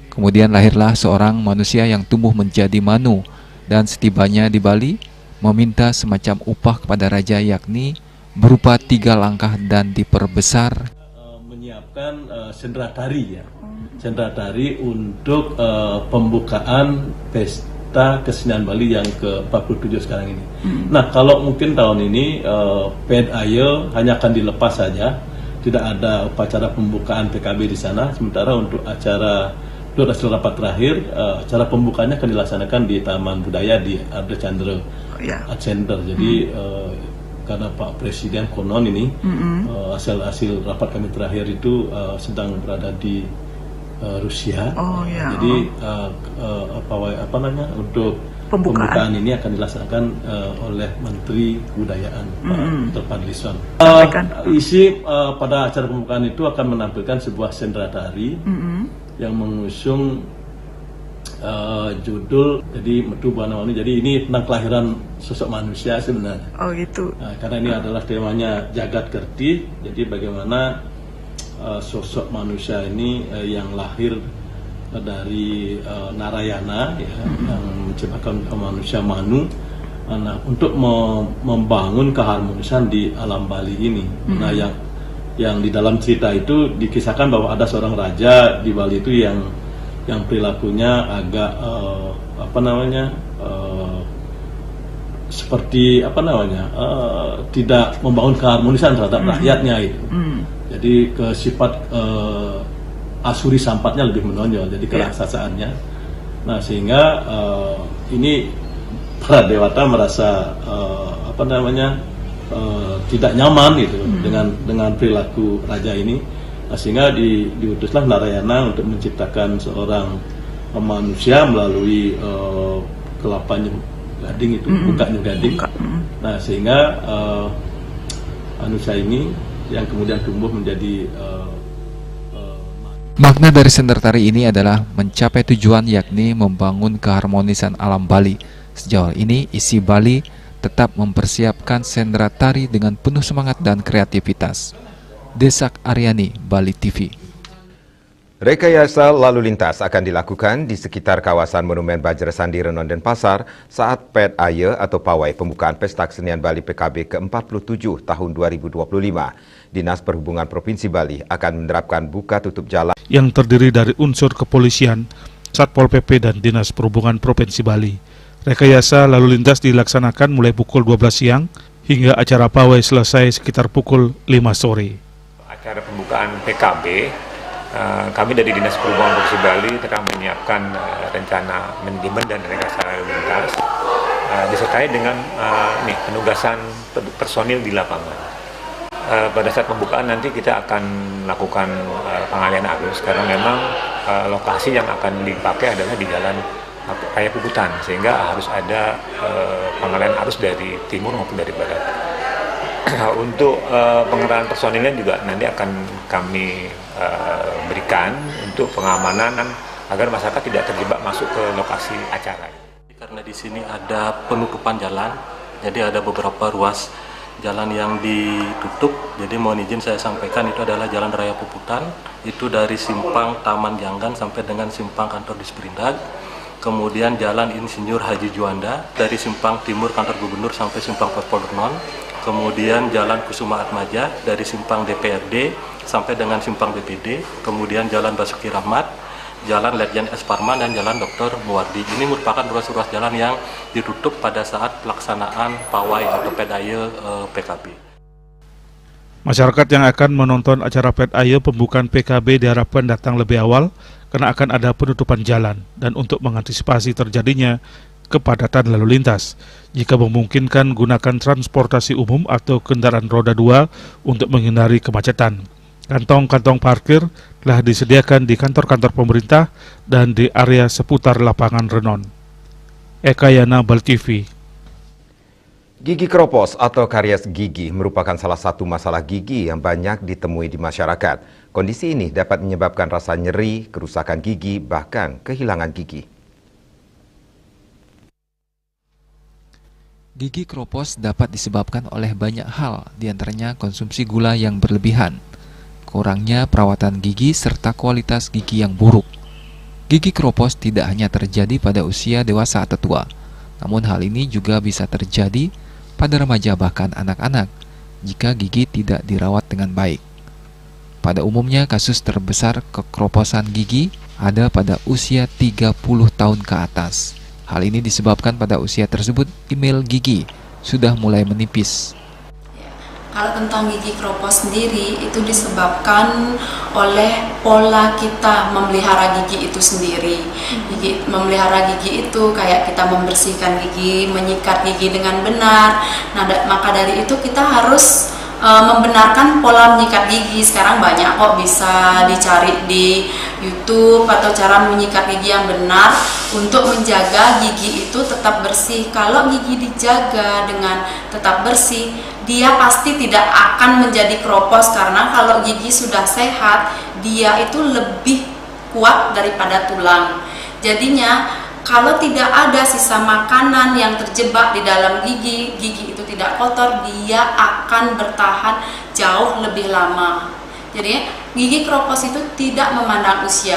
Kemudian lahirlah seorang manusia yang tumbuh menjadi Manu dan setibanya di Bali meminta semacam upah kepada raja, yakni berupa 3 langkah dan diperbesar. Menyiapkan sendera tari ya, sendera tari untuk pembukaan pesta kesenian Bali yang ke-47 sekarang ini. Nah, kalau mungkin tahun ini Ped Aye hanya akan dilepas saja, tidak ada upacara pembukaan PKB di sana. Sementara untuk acara hasil rapat terakhir, acara pembukaannya akan dilaksanakan di Taman Budaya di Arda Chandra Art Center. Jadi karena Pak Presiden konon ini hasil rapat kami terakhir itu sedang berada di Rusia. Jadi untuk pembukaan ini akan dilaksanakan oleh Menteri Kebudayaan Pak Fadlizon. Isi pada acara pembukaan itu akan menampilkan sebuah sendera tari yang mengusung judul jadi Metu Buana Manu. Jadi ini tentang kelahiran sosok manusia sebenarnya. Oh gitu. Karena ini adalah temanya Jagat Kerti. Jadi bagaimana sosok manusia ini yang lahir dari Narayana ya, yang menciptakan manusia Manu, untuk membangun keharmonisan di alam Bali ini. Nah, yang di dalam cerita itu dikisahkan bahwa ada seorang raja di Bali itu yang perilakunya agak seperti tidak membangun keharmonisan terhadap rakyatnya itu. Jadi sifat asuri sampatnya lebih menonjol, jadi keraksasaannya. Nah, sehingga ini para dewata merasa tidak nyaman gitu dengan perilaku raja ini. Nah, sehingga diutuslah Narayana untuk menciptakan seorang manusia melalui kelapanya gading itu, bukanya gading. Nah, sehingga manusia ini yang kemudian tumbuh menjadi makna dari sendera tari ini adalah mencapai tujuan, yakni membangun keharmonisan alam Bali. Sejauh ini Isi Bali tetap mempersiapkan sendera tari dengan penuh semangat dan kreativitas. Desak Aryani, Bali TV. Rekayasa lalu lintas akan dilakukan di sekitar kawasan Monumen Bajrasandi Renon Denpasar saat Ped Aye atau pawai pembukaan Pesta Kesenian Bali PKB ke-47 tahun 2025. Dinas Perhubungan Provinsi Bali akan menerapkan buka tutup jalan yang terdiri dari unsur kepolisian, Satpol PP dan Dinas Perhubungan Provinsi Bali. Rekayasa lalu lintas dilaksanakan mulai pukul 12 siang hingga acara pawai selesai sekitar pukul 5 sore. Acara pembukaan PKB, kami dari Dinas Perhubungan Provinsi Bali telah menyiapkan rencana manajemen dan rekayasa lalu lintas disertai dengan penugasan personil di lapangan. Pada saat pembukaan nanti kita akan melakukan pengalihan arus karena memang lokasi yang akan dipakai adalah di Jalan Raya Puputan, sehingga harus ada pengalihan arus dari timur maupun dari barat. Untuk pengerahan personilnya juga nanti akan kami berikan untuk pengamanan agar masyarakat tidak terjebak masuk ke lokasi acara. Karena di sini ada penutupan jalan, jadi ada beberapa ruas jalan yang ditutup. Jadi mohon izin saya sampaikan, itu adalah Jalan Raya Puputan, itu dari simpang Taman Janggan sampai dengan simpang kantor Disperindag. Kemudian Jalan Insinyur Haji Juanda dari simpang timur kantor gubernur sampai simpang Pol Renon. Kemudian Jalan Kusuma Atmaja dari simpang DPRD sampai dengan simpang BPD. Kemudian Jalan Basuki Rahmat, Jalan Ledjen S. Parman, dan Jalan Dr. Muwardi. Ini merupakan ruas-ruas jalan yang ditutup pada saat pelaksanaan pawai atau Ped Aye PKB. Masyarakat yang akan menonton acara Ped Aye pembukaan PKB diharapkan datang lebih awal karena akan ada penutupan jalan dan untuk mengantisipasi terjadinya kepadatan lalu lintas. Jika memungkinkan, gunakan transportasi umum atau kendaraan roda 2 untuk menghindari kemacetan. Kantong-kantong parkir telah disediakan di kantor-kantor pemerintah dan di area seputar lapangan Renon. Eka Yana, Bal TV. Gigi kropos atau karies gigi merupakan salah satu masalah gigi yang banyak ditemui di masyarakat. Kondisi ini dapat menyebabkan rasa nyeri, kerusakan gigi, bahkan kehilangan gigi. Gigi kropos dapat disebabkan oleh banyak hal, diantaranya konsumsi gula yang berlebihan, kurangnya perawatan gigi, serta kualitas gigi yang buruk. Gigi kropos tidak hanya terjadi pada usia dewasa atau tua, namun hal ini juga bisa terjadi pada remaja bahkan anak-anak jika gigi tidak dirawat dengan baik. Pada umumnya kasus terbesar kekroposan gigi ada pada usia 30 tahun ke atas. Hal ini disebabkan pada usia tersebut email gigi sudah mulai menipis. Kalau tentang gigi kropos sendiri itu disebabkan oleh pola kita memelihara gigi itu sendiri. Memelihara gigi itu kayak kita membersihkan gigi, menyikat gigi dengan benar. Nah, maka dari itu kita harus membenarkan pola menyikat gigi. Sekarang banyak kok bisa dicari di YouTube atau cara menyikat gigi yang benar untuk menjaga gigi itu tetap bersih. Kalau gigi dijaga dengan tetap bersih, dia pasti tidak akan menjadi kropos, karena kalau gigi sudah sehat, dia itu lebih kuat daripada tulang. Jadinya kalau tidak ada sisa makanan yang terjebak di dalam gigi, gigi itu tidak kotor, dia akan bertahan jauh lebih lama. Jadi gigi kropos itu tidak memandang usia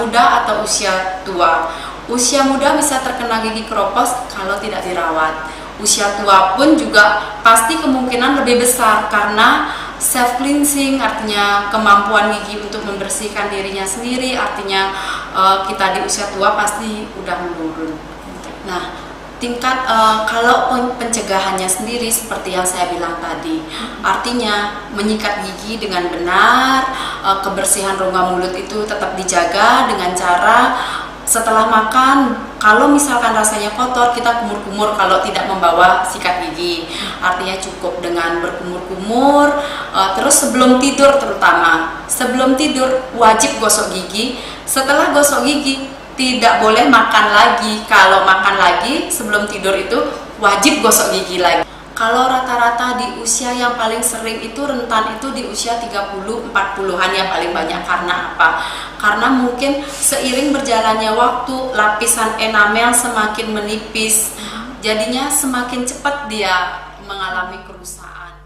muda atau usia tua. Usia muda bisa terkena gigi kropos kalau tidak dirawat. Usia tua pun juga pasti kemungkinan lebih besar karena self cleansing, artinya kemampuan gigi untuk membersihkan dirinya sendiri, artinya kita di usia tua pasti udah menurun. Nah, tingkat kalau pencegahannya sendiri seperti yang saya bilang tadi, artinya menyikat gigi dengan benar, kebersihan rongga mulut itu tetap dijaga dengan cara setelah makan, kalau misalkan rasanya kotor, kita kumur-kumur kalau tidak membawa sikat gigi. Artinya cukup dengan berkumur-kumur, terus sebelum tidur terutama. Sebelum tidur wajib gosok gigi, setelah gosok gigi tidak boleh makan lagi. Kalau makan lagi sebelum tidur itu wajib gosok gigi lagi. Kalau rata-rata di usia yang paling sering itu rentan itu di usia 30-40-an yang paling banyak. Karena apa? Karena mungkin seiring berjalannya waktu lapisan enamel semakin menipis, jadinya semakin cepat dia mengalami kerusakan.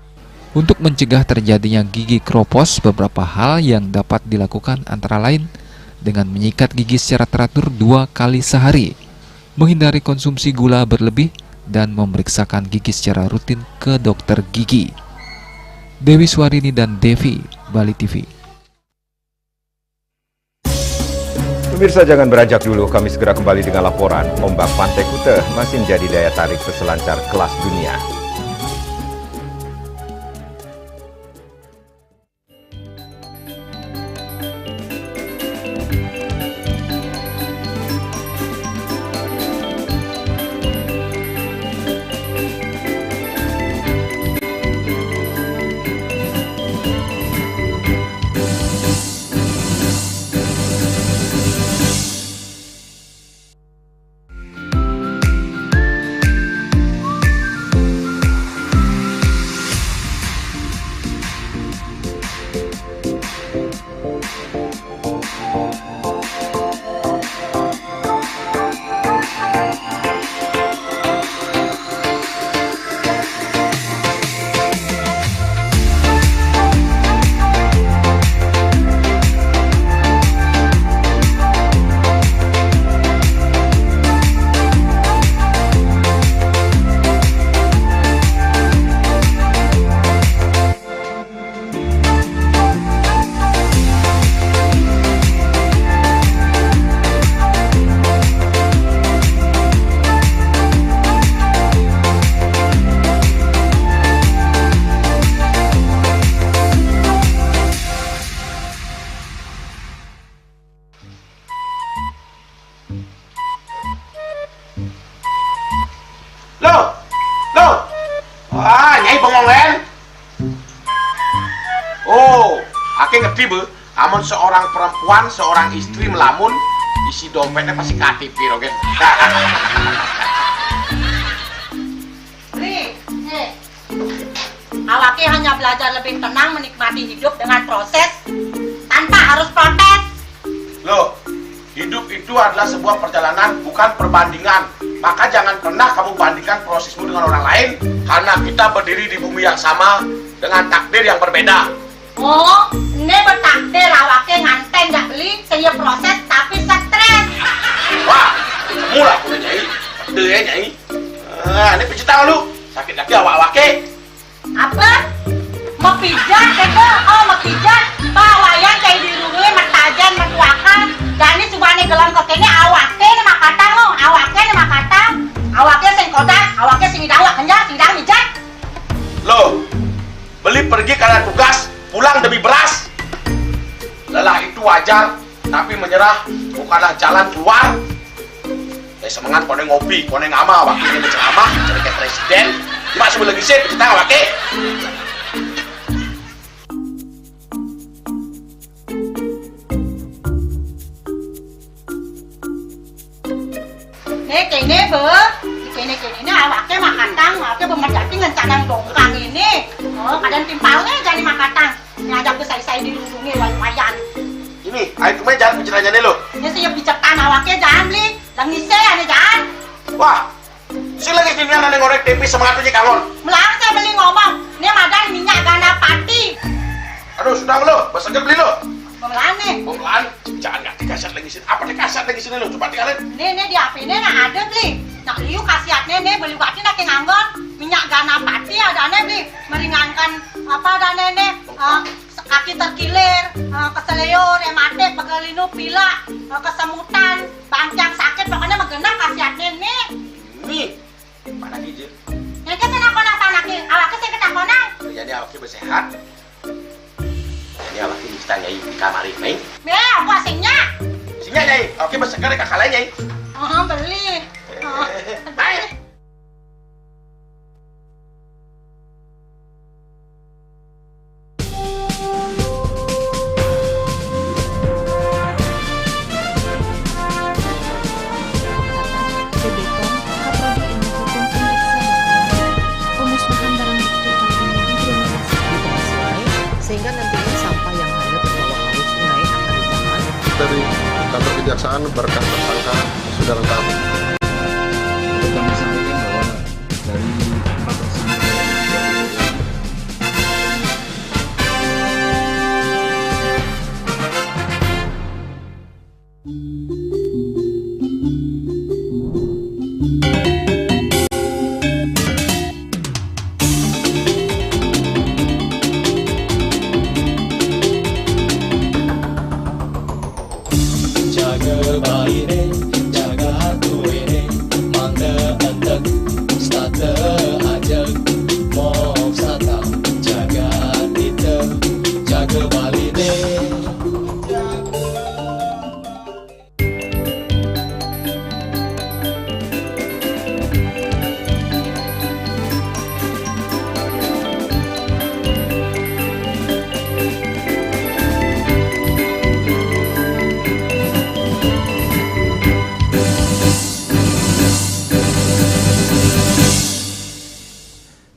Untuk mencegah terjadinya gigi kropos, beberapa hal yang dapat dilakukan antara lain dengan menyikat gigi secara teratur 2 kali sehari, menghindari konsumsi gula berlebih, dan memeriksakan gigi secara rutin ke dokter gigi. Dewi Swarini dan Devi, Bali TV. Pemirsa jangan beranjak dulu, kami segera kembali dengan laporan. Ombak Pantai Kuta masih menjadi daya tarik peselancar kelas dunia. awake ngerti be, amun seorang perempuan, seorang istri melamun, isi dompetnya pasti KTP rogen. Awake hanya belajar lebih tenang menikmati hidup dengan proses tanpa harus protes. Loh, hidup itu adalah sebuah perjalanan, bukan perbandingan. Maka jangan pernah kamu bandingkan prosesmu dengan orang lain, karena kita berdiri di bumi yang sama dengan takdir yang berbeda. Oh, ini bertakdir awake nganten gak beli, saya proses tapi stres. Wah, mula aku Nyai, pede ya Nyai. Ini pijit tangan lu, sakit lagi awake. Apa? Mau pijat kata? Oh, mau pijat. Bawayan kayak dirungi, matajan, matuakan. Dan ini subane gelam kotene awake nih makatang lo, awake nih makatang. Awake sing kodak, awake sing dawak kenja, sing dawak mijat. Loh, beli pergi karena tugas, pulang demi beras. Lelah itu wajar, tapi menyerah bukanlah jalan keluar. Semangat koneng ngopi, koneng ngama, wakilnya berceramah, jadi kayak presiden. Cuma sebelum lagi sih, kita awake. Kene be, kene awake makatang, awake bemerjati ngencanang dongkang ini. Oh, kadang timpalnya jadi makatang. Ngajak besai-sai dilindungi wayan. Ini, ayo kemana jangan bicaranya nih lo. Ini siap bicarkan awake jangan beli, langise ane jangan. Wah, si lagi sini nane ngorek tempe semangatnya kangon. Melang saya beli ngomong, ini madan minyak ganda pati. Aduh, sudah lo, beseger beli lo. Melang nih. Melang, jangan nggak dikasat lagi sini. Apa dikasat lagi sini lo? Coba tinggalin. Nih di HP ini ada beli. Nak liu khasiatnya nih beli waktu nak nganggon minyak ganda pati ada nih beli meringankan apa ada nih kaki terkilir, keseleyor, rematik, pegelinu, pila, kesemutan, bangkang sakit, pokoknya mengenang khasiatnya nih. Nih, mana gijil? Yang ke sana konang panaki, awaknya saya ketang konang. Jadi awaknya bersehat. Ini awaknya bisa Nyai di kamar ini. Aku asingnya. Asingnya Nyai, awaknya bersegar ke kakak lain Nyai. Beli. Baik. Sehingga nantinya sampah yang hanyut terbawa arus sungai akan ditahan. Dari kantor kejaksaan berkas tersangka sudah lengkap. Kami sampaikan bahwa dari 4 tersangka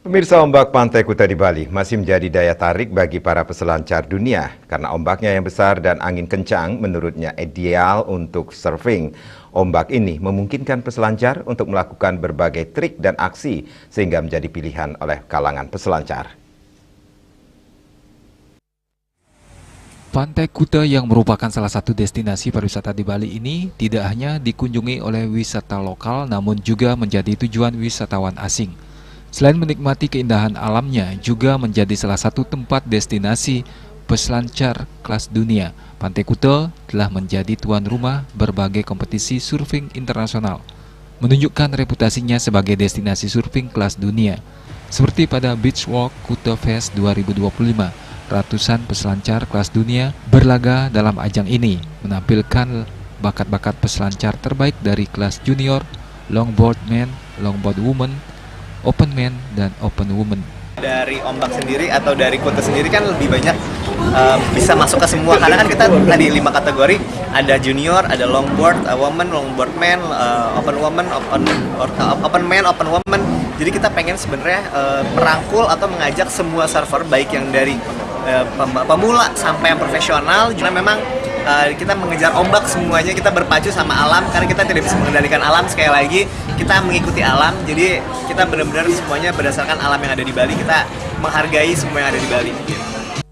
Pemirsa, ombak Pantai Kuta di Bali masih menjadi daya tarik bagi para peselancar dunia karena ombaknya yang besar dan angin kencang menurutnya ideal untuk surfing. Ombak ini memungkinkan peselancar untuk melakukan berbagai trik dan aksi sehingga menjadi pilihan oleh kalangan peselancar. Pantai Kuta yang merupakan salah satu destinasi pariwisata di Bali ini tidak hanya dikunjungi oleh wisata lokal namun juga menjadi tujuan wisatawan asing. Selain menikmati keindahan alamnya, juga menjadi salah satu tempat destinasi peselancar kelas dunia. Pantai Kuta telah menjadi tuan rumah berbagai kompetisi surfing internasional, menunjukkan reputasinya sebagai destinasi surfing kelas dunia. Seperti pada Beach Walk Kuta Fest 2025, ratusan peselancar kelas dunia berlaga dalam ajang ini, menampilkan bakat-bakat peselancar terbaik dari kelas junior, longboard man, longboard woman, open man, dan open woman. Dari ombak sendiri atau dari Kuta sendiri kan lebih banyak bisa masuk ke semua, karena kan kita tadi 5 kategori, ada junior, ada longboard woman, longboard man, open woman, open man, open woman. Jadi kita pengen sebenarnya merangkul atau mengajak semua surfer, baik yang dari pemula sampai yang profesional. Karena memang kita mengejar ombak semuanya, kita berpacu sama alam, karena kita tidak bisa mengendalikan alam. Sekali lagi kita mengikuti alam, jadi kita benar-benar semuanya berdasarkan alam yang ada di Bali, kita menghargai semua yang ada di Bali.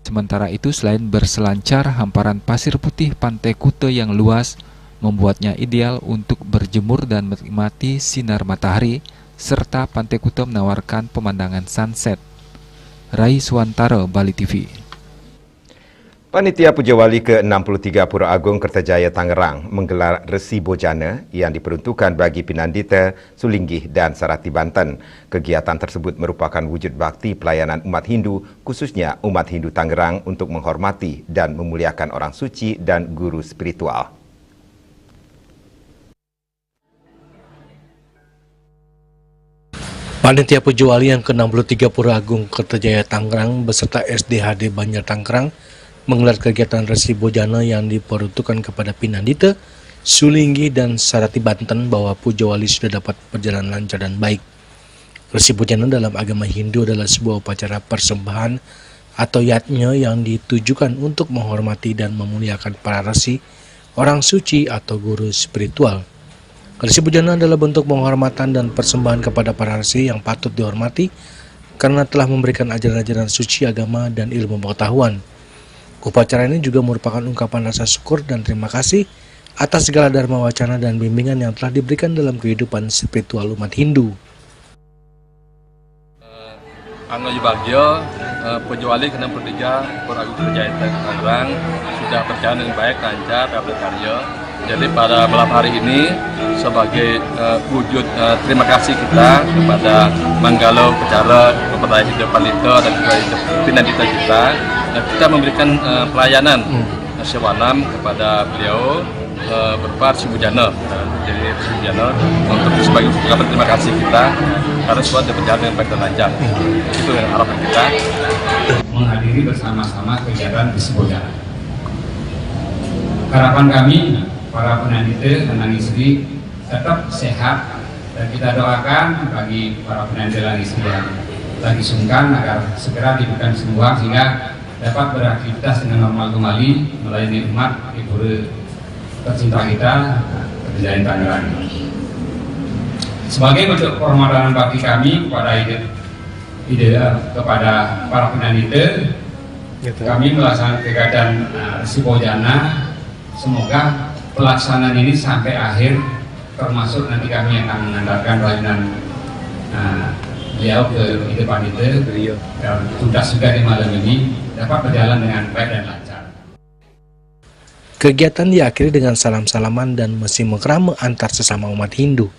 Sementara itu, selain berselancar, hamparan pasir putih Pantai Kuta yang luas membuatnya ideal untuk berjemur dan menikmati sinar matahari, serta Pantai Kuta menawarkan pemandangan sunset. Rai Suwantara, Bali TV. Panitia Puja Wali ke-63 Pura Agung Kertajaya Tangerang menggelar Resi Bojana yang diperuntukkan bagi Pinandita, Sulinggih dan Sarati Banten. Kegiatan tersebut merupakan wujud bakti pelayanan umat Hindu, khususnya umat Hindu Tangerang, untuk menghormati dan memuliakan orang suci dan guru spiritual. Panitia Puja Wali yang ke-63 Pura Agung Kertajaya Tangerang beserta SDHD Banjar Tangerang menggelar kegiatan Resi Bojana yang diperuntukkan kepada Pinandita, Sulinggih dan Sarati Banten bahwa Puja Wali sudah dapat berjalan lancar dan baik. Resi Bojana dalam agama Hindu adalah sebuah upacara persembahan atau yatnya yang ditujukan untuk menghormati dan memuliakan para resi, orang suci atau guru spiritual. Resi Bojana adalah bentuk penghormatan dan persembahan kepada para resi yang patut dihormati karena telah memberikan ajaran-ajaran suci agama dan ilmu pengetahuan. Upacara ini juga merupakan ungkapan rasa syukur dan terima kasih atas segala dharma wacana dan bimbingan yang telah diberikan dalam kehidupan spiritual umat Hindu. Anu Bagio, Puja Wali ke-63 Pura Agung Kertajaya Tangerang sudah berjalan dengan baik, lancar, berkarya. Jadi pada malam hari ini sebagai wujud terima kasih kita kepada Manggalo Pecara, kepada Hidup Palito dan juga Pinandita kita memberikan pelayanan sewanam kepada beliau berupa Resi Bojana. Jadi Resi Bojana untuk sebagai ungkapan terima kasih kita karena semua berjalan dengan baik dan lancar. Itu yang harapan kita. Menghadiri bersama-sama kegiatan Resi Bojana. Harapan kami para penandita dan istri tetap sehat, dan kita doakan bagi para penandita dan istri yang lagi sungkan agar segera diberikan sembuhan sehingga dapat beraktivitas dengan normal kembali melayani umat ibu tercinta kita Kertajaya Tangerang. Sebagai bentuk penghormatan bakti kami kepada para penandita, kami melaksanakan kegiatan Resi Bojana. Semoga pelaksanaan ini sampai akhir, termasuk nanti kami akan mengandalkan pelayanan beliau ke depan itu dan tuntas juga di malam ini dapat berjalan dengan baik dan lancar. Kegiatan diakhiri dengan salam-salaman dan mesi mekrame antar sesama umat Hindu.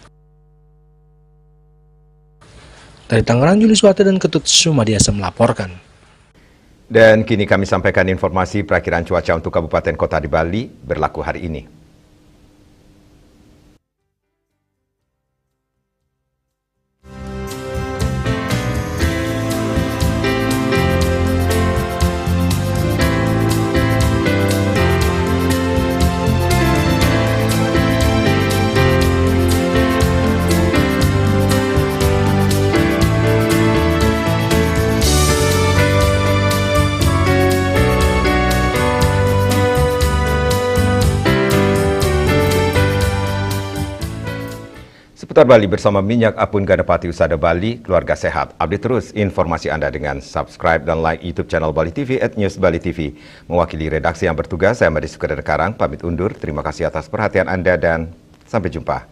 Dari Tangerang, Julius Wate dan Ketut Sumadiasa melaporkan. Dan kini kami sampaikan informasi perakiran cuaca untuk Kabupaten Kota di Bali berlaku hari ini. Seputar Bali bersama Minyak Apun Ganapati Usada Bali, keluarga sehat. Update terus informasi Anda dengan subscribe dan like YouTube channel Bali TV @newsbali.tv. Mewakili redaksi yang bertugas, saya Madi Sukadana Karang, pamit undur. Terima kasih atas perhatian Anda dan sampai jumpa.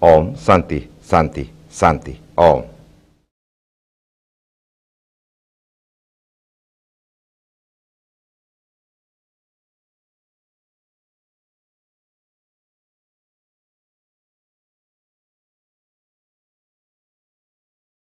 Om Santi Santi Santi Om.